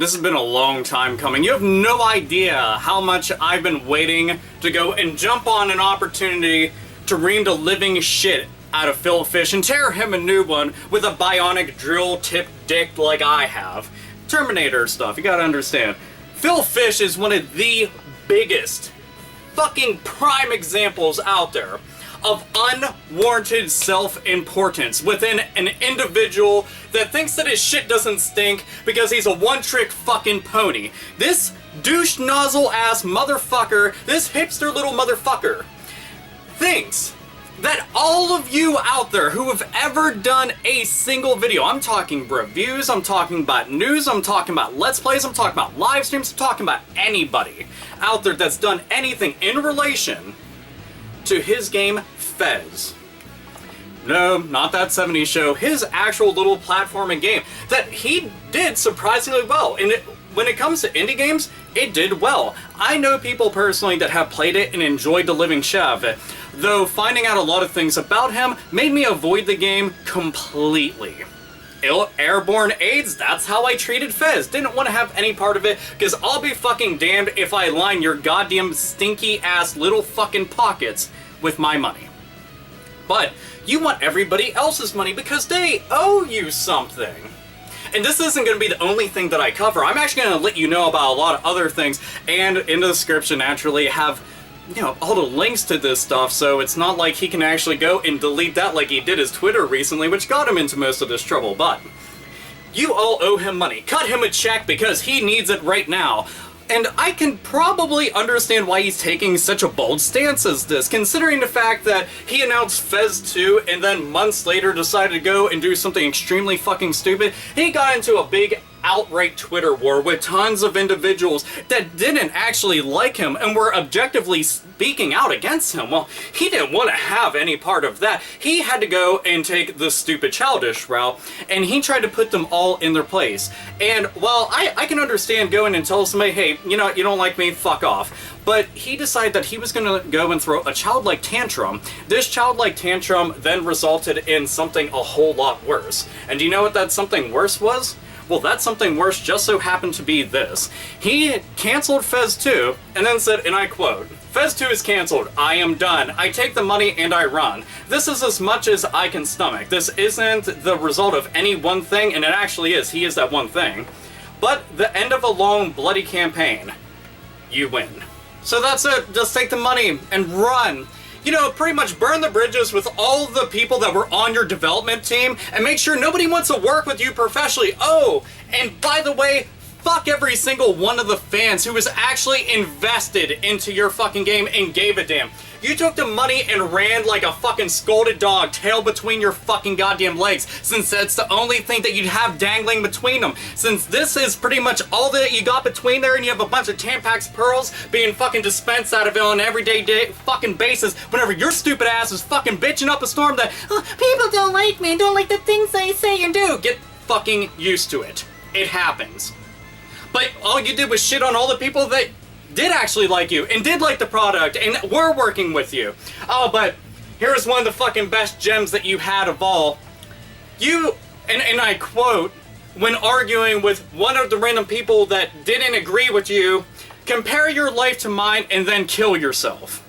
This has been a long time coming. You have no idea how much I've been waiting to go and jump on an opportunity to ream the living shit out of Phil Fish and tear him a new one with a bionic drill tip dick like I have. Terminator stuff, you gotta understand. Phil Fish is one of the biggest fucking prime examples out there of unwarranted self-importance within an individual that thinks that his shit doesn't stink because he's a one-trick fucking pony. This douche nozzle ass motherfucker, this hipster little motherfucker, thinks that all of you out there who have ever done a single video, I'm talking reviews, I'm talking about news, I'm talking about Let's Plays, I'm talking about live streams, I'm talking about anybody out there that's done anything in relation to his game Fez. No, not that 70s show, his actual little platforming game that he did surprisingly well. And when it comes to indie games, it did well. I know people personally that have played it and enjoyed the living shit out of it, though finding out a lot of things about him made me avoid the game completely. Airborne AIDS, that's how I treated Fez. Didn't want to have any part of it, because I'll be fucking damned if I line your goddamn stinky ass little fucking pockets with my money. But you want everybody else's money because they owe you something. And this isn't going to be the only thing that I cover. I'm actually going to let you know about a lot of other things, and in the description naturally have, you know, all the links to this stuff, so it's not like he can actually go and delete that like he did his Twitter recently, which got him into most of this trouble. But you all owe him money. Cut him a check because he needs it right now. And I can probably understand why he's taking such a bold stance as this, considering the fact that he announced Fez 2 and then months later decided to go and do something extremely fucking stupid. He got into a big outright Twitter war with tons of individuals that didn't actually like him and were objectively speaking out against him. Well, he didn't want to have any part of that. He had to go and take the stupid childish route, and he tried to put them all in their place. And while I can understand going and tell somebody, hey, you know, you don't like me, fuck off. But he decided that he was going to go and throw a childlike tantrum. This childlike tantrum then resulted in something a whole lot worse. And do you know what that something worse was? Well, that something worse just so happened to be this. He canceled Fez 2 and then said, and I quote, "Fez 2 is canceled. I am done. I take the money and I run. This is as much as I can stomach. This isn't the result of any one thing," and it actually is. He is that one thing. "But the end of a long, bloody campaign. You win. So that's it. Just take the money and run. You know, pretty much burn the bridges with all the people that were on your development team and make sure nobody wants to work with you professionally. Oh, and by the way, fuck every single one of the fans who was actually invested into your fucking game and gave a damn. You took the money and ran like a fucking scolded dog, tail between your fucking goddamn legs, since that's the only thing that you'd have dangling between them. Since this is pretty much all that you got between there, and you have a bunch of Tampax pearls being fucking dispensed out of it on an everyday fucking basis whenever your stupid ass is fucking bitching up a storm that, oh, people don't like me, don't like the things I say and do. Get fucking used to it. It happens. But all you did was shit on all the people that did actually like you, and did like the product, and were working with you. Oh, but here's one of the fucking best gems that you had of all. You, and I quote, when arguing with one of the random people that didn't agree with you, "Compare your life to mine and then kill yourself."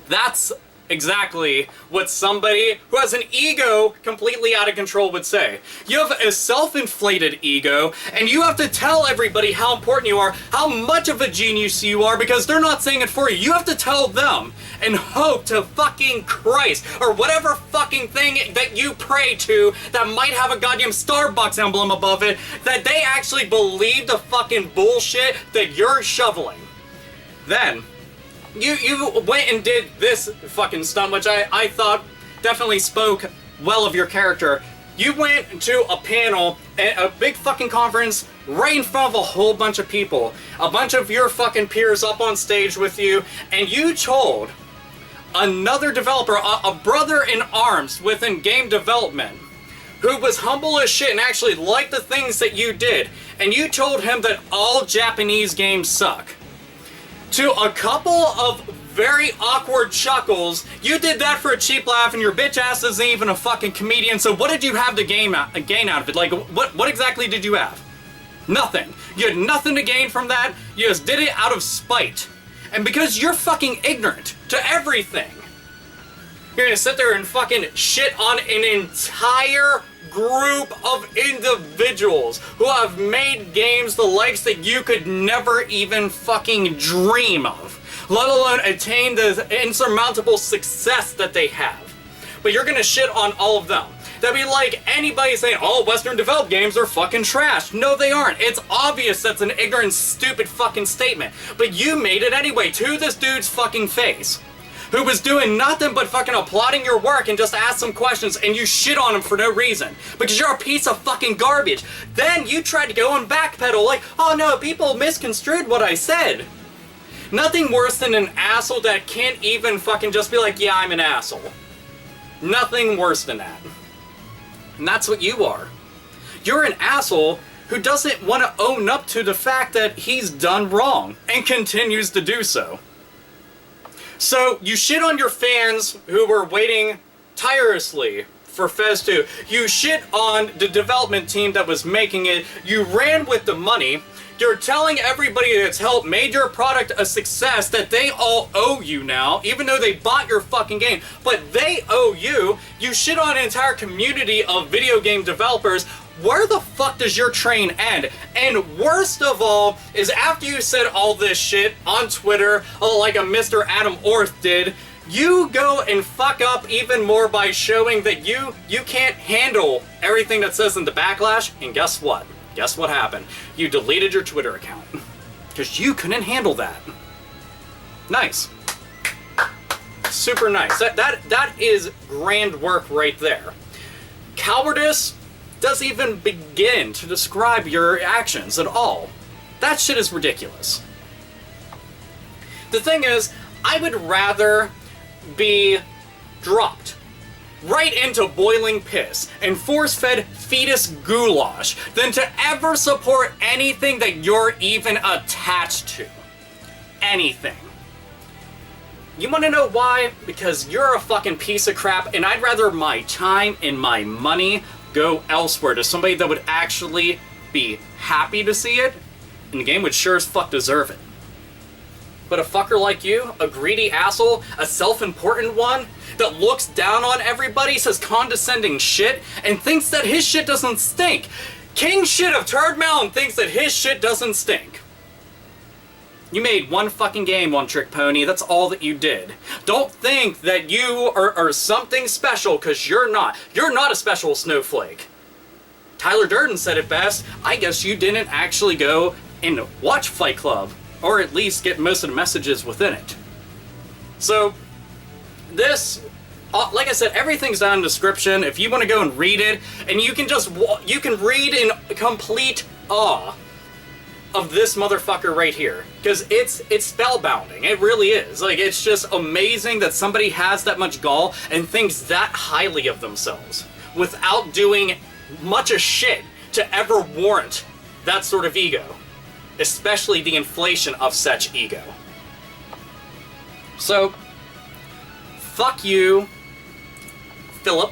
That's exactly what somebody who has an ego completely out of control would say. You have a self-inflated ego, and you have to tell everybody how important you are, how much of a genius you are, because they're not saying it for you. You have to tell them, and hope to fucking Christ, or whatever fucking thing that you pray to that might have a goddamn Starbucks emblem above it, that they actually believe the fucking bullshit that you're shoveling. Then You went and did this fucking stunt, which I thought definitely spoke well of your character. You went to a panel, a big fucking conference, right in front of a whole bunch of people. A bunch of your fucking peers up on stage with you, and you told another developer, a brother in arms within game development, who was humble as shit and actually liked the things that you did, and you told him that all Japanese games suck. To a couple of very awkward chuckles, you did that for a cheap laugh, and your bitch ass isn't even a fucking comedian, so what did you have to gain out of it? Like, what exactly did you have? Nothing. You had nothing to gain from that. You just did it out of spite. And because you're fucking ignorant to everything, you're gonna sit there and fucking shit on an entire group of individuals who have made games the likes that you could never even fucking dream of, let alone attain the insurmountable success that they have. But you're gonna shit on all of them. That'd be like anybody saying, oh, Western developed games are fucking trash. No, they aren't. It's obvious that's an ignorant, stupid fucking statement. But you made it anyway to this dude's fucking face, who was doing nothing but fucking applauding your work and just asked some questions, and you shit on him for no reason. Because you're a piece of fucking garbage. Then you tried to go and backpedal like, oh no, people misconstrued what I said. Nothing worse than an asshole that can't even fucking just be like, yeah, I'm an asshole. Nothing worse than that. And that's what you are. You're an asshole who doesn't want to own up to the fact that he's done wrong and continues to do so. So you shit on your fans who were waiting tirelessly for Fez 2. You shit on the development team that was making it. You ran with the money. You're telling everybody that's helped made your product a success that they all owe you now, even though they bought your fucking game. But they owe you. You shit on an entire community of video game developers. Where the fuck does your train end? And worst of all is after you said all this shit on Twitter, like a Mr. Adam Orth did, you go and fuck up even more by showing that you can't handle everything that says in the backlash. And guess what? Guess what happened? You deleted your Twitter account. Because you couldn't handle that. Nice. Super nice. That is grand work right there. Cowardice doesn't even begin to describe your actions at all. That shit is ridiculous. The thing is, I would rather be dropped right into boiling piss and force-fed fetus goulash than to ever support anything that you're even attached to. Anything. You wanna know why? Because you're a fucking piece of crap, and I'd rather my time and my money go elsewhere to somebody that would actually be happy to see it, and the game would sure as fuck deserve it. But a fucker like you, a greedy asshole, a self-important one, that looks down on everybody, says condescending shit, and thinks that his shit doesn't stink. King shit of Turd Mountain thinks that his shit doesn't stink. You made one fucking game, One Trick Pony. That's all that you did. Don't think that you are something special, because you're not. You're not a special snowflake. Tyler Durden said it best. I guess you didn't actually go and watch Fight Club, or at least get most of the messages within it. So, this, like I said, everything's down in the description. If you want to go and read it, and you can read in complete awe of this motherfucker right here, because it's spellbounding. It really is. Like, it's just amazing that somebody has that much gall and thinks that highly of themselves without doing much of shit to ever warrant that sort of ego, especially the inflation of such ego. So, fuck you, Philip.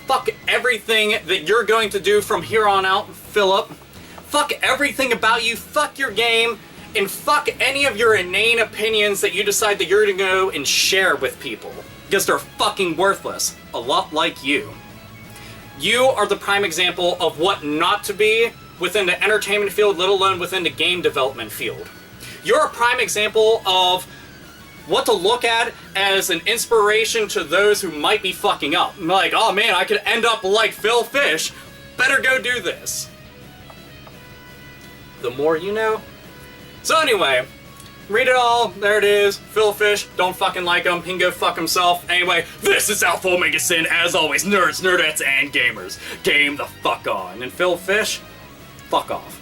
Fuck everything that you're going to do from here on out, Philip. Fuck everything about you, fuck your game, and fuck any of your inane opinions that you decide that you're gonna go and share with people. Because they're fucking worthless. A lot like you. You are the prime example of what not to be within the entertainment field, let alone within the game development field. You're a prime example of what to look at as an inspiration to those who might be fucking up. Like, oh man, I could end up like Phil Fish. Better go do this. The more you know. So anyway, read it all. There it is. Phil Fish. Don't fucking like him. He can go fuck himself. Anyway, this is AlphaOmegaSin. As always, nerds, nerdettes, and gamers. Game the fuck on. And Phil Fish, fuck off.